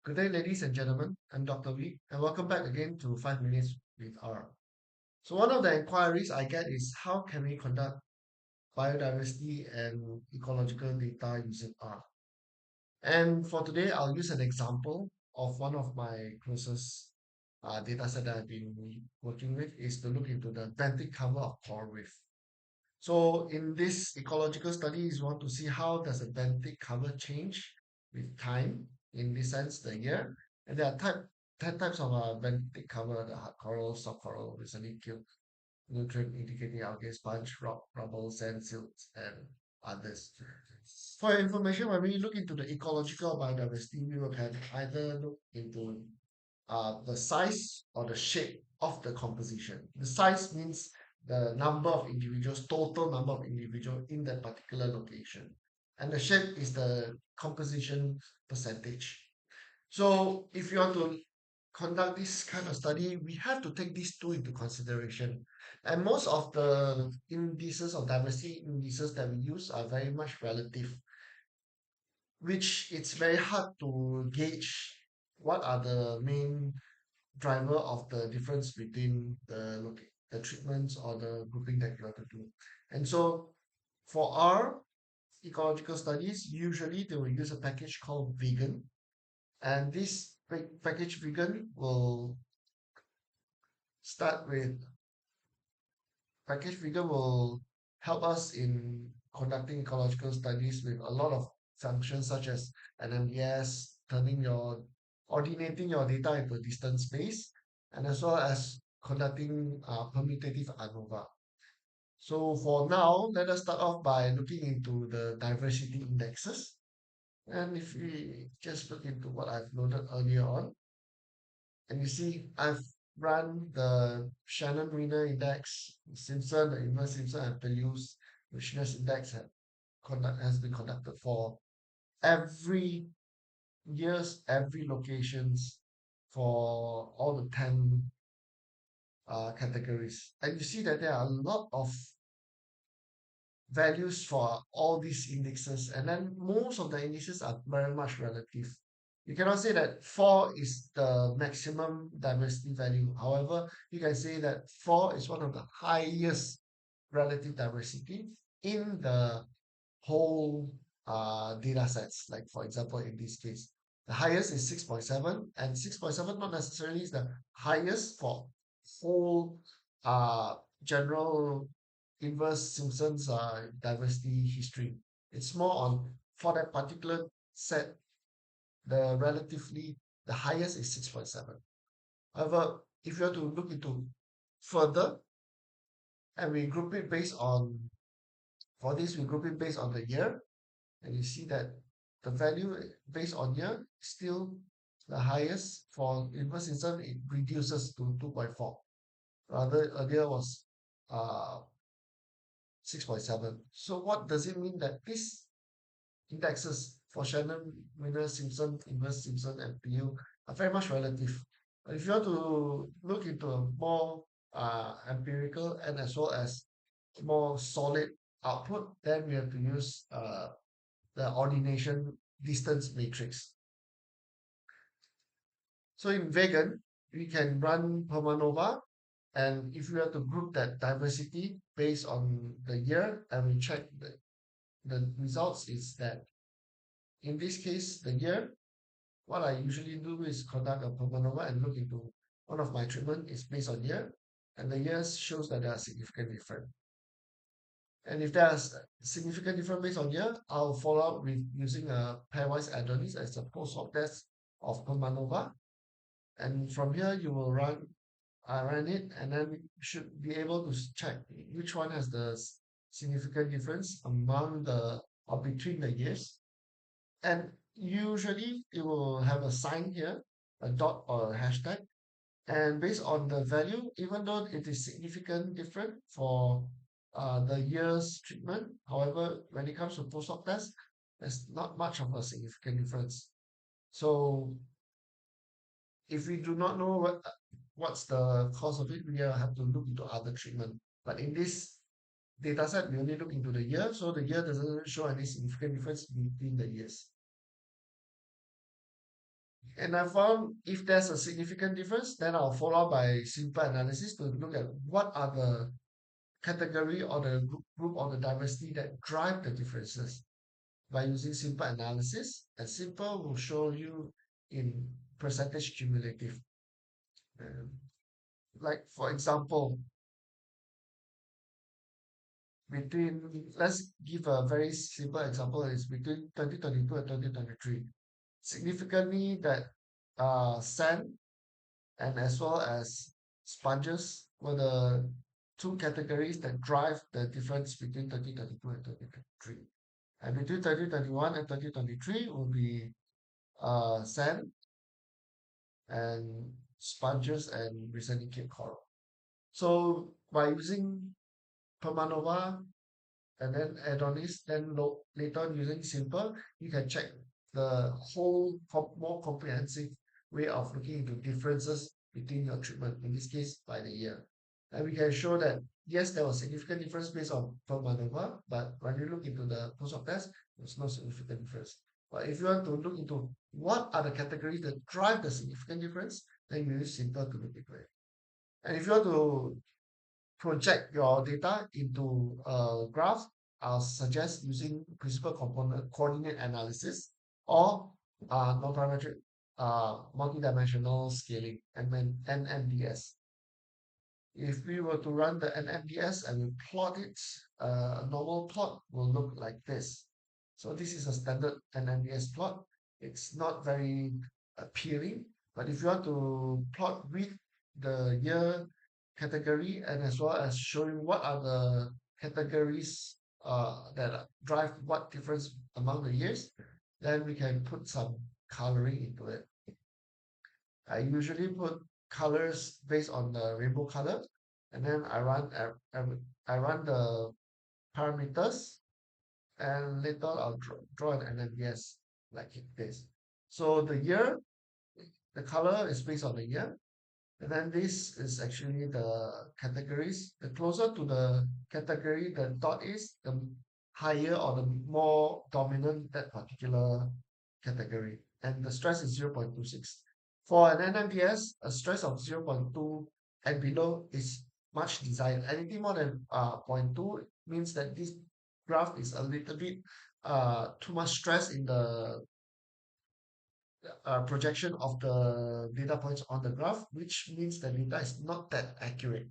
Good day, ladies and gentlemen. I'm Dr. Lee, and welcome back again to 5 Minutes with R. So, one of the inquiries I get is how can we conduct biodiversity and ecological data using R? And for today, I'll use an example of one of my closest data set that I've been working with is to look into the benthic cover of coral reef. So in this ecological studies, we want to see how does a benthic cover change with time, in this sense, the year. And there are 10 types of benthic cover, the hard coral, soft coral, recently killed, nutrient indicating algae, sponge, rock, rubble, sand, silts, and others. For your information, when we look into the ecological biodiversity, we will can either look into the size or the shape of the composition. The size means the number of individuals, total number of individuals in that particular location. And the shape is the composition percentage. So if you want to conduct this kind of study, we have to take these two into consideration. And most of the indices of diversity indices that we use are very much relative, which it's very hard to gauge what are the main driver of the difference between the treatments or the grouping that you want to do. And so for our ecological studies, usually they will use a package called vegan. And this package vegan will start with package vegan will help us in conducting ecological studies with a lot of functions such as NMDS, ordinating your data into distant space, and as well as conducting permutative ANOVA. So for now, let us start off by looking into the diversity indexes. And if we just look into what I've noted earlier on, and you see I've run the Shannon Wienner index, Simpson, the invsimpson, and Pielou's richness index has been conducted for every years, every locations for all the 10 categories. And you see that there are a lot of values for all these indexes, and then most of the indices are very much relative. You cannot say that 4 is the maximum diversity value. However, you can say that 4 is one of the highest relative diversity in the whole data sets. Like for example, in this case, the highest is 6.7, and 6.7 not necessarily is the highest for whole general inverse Simpson's diversity history. It's more on for that particular set, the highest is 6.7. However, if you are to look into further and we group it based on for this we group it based on the year, and you see that the value based on year still the highest for inverse Simpson, it reduces to 2.4. Rather earlier was uh 6.7. So what does it mean that these indexes for Shannon, Wienner, Simpson, inverse Simpson, and Pielou are very much relative. But if you want to look into a more empirical and as well as more solid output, then we have to use the ordination distance matrix. So in vegan, we can run Permanova, and if we are to group that diversity based on the year, and we check the results is that in this case, the year, what I usually do is conduct a Permanova and look into one of my treatment is based on year, and the years shows that there are significant different. And if there's significant difference based on year, I'll follow up with using a pairwiseAdonis as a post-hoc test of Permanova. And from here, you will run it, and then you should be able to check which one has the significant difference among the or between the years. And usually it will have a sign here, a dot or a hashtag. And based on the value, even though it is significant different for the year's treatment, however, when it comes to post-hoc test, there's not much of a significant difference. So if we do not know what's the cause of it, we have to look into other treatment. But in this data set, we only look into the year, so the year doesn't show any significant difference between the years. And I found if there's a significant difference, then I'll follow up by simple analysis to look at what are the category or the group or the diversity that drive the differences by using simple analysis. And simple will show you in percentage cumulative. Um, like for example, between let's give a very simple example is between 2022 and 2023. Significantly that sand and as well as sponges were the two categories that drive the difference between 2022 and 2023. And between 2021 and 2023 will be sand and sponges and recently Cape coral. So by using Permanova and then Adonis, then later on using simple, you can check the whole more comprehensive way of looking into differences between your treatment, in this case by the year. And we can show that yes, there was significant difference based on Permanova, but when you look into the post-op test, there's no significant difference. But if you want to look into what are the categories that drive the significant difference, then you use simple to look into it. And if you want to project your data into a graph, I'll suggest using principal component coordinate analysis or non-parametric multidimensional scaling, NMDS. If we were to run the NMDS and we plot it, a normal plot will look like this. So this is a standard NMDS plot. It's not very appealing, but if you want to plot with the year category and as well as showing what are the categories that drive what difference among the years, then we can put some coloring into it. I usually put colors based on the rainbow color, and then I run the parameters, and later I'll draw an NMBS like this. So the year, the color is based on the year, and then this is actually the categories. The closer to the category the dot is, the higher or the more dominant that particular category. And the stress is 0.26. For an NMPS, a stress of 0.2 and below is much desired. Anything more than zero point 0.2 means that this graph is a little bit too much stress in the projection of the data points on the graph, which means the data is not that accurate.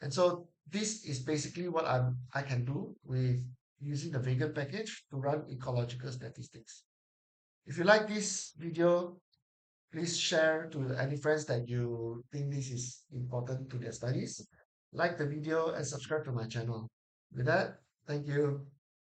And so this is basically what I can do with using the vegan package to run ecological statistics. If you like this video, please share to any friends that you think this is important to their studies. Like the video and subscribe to my channel. With that, thank you.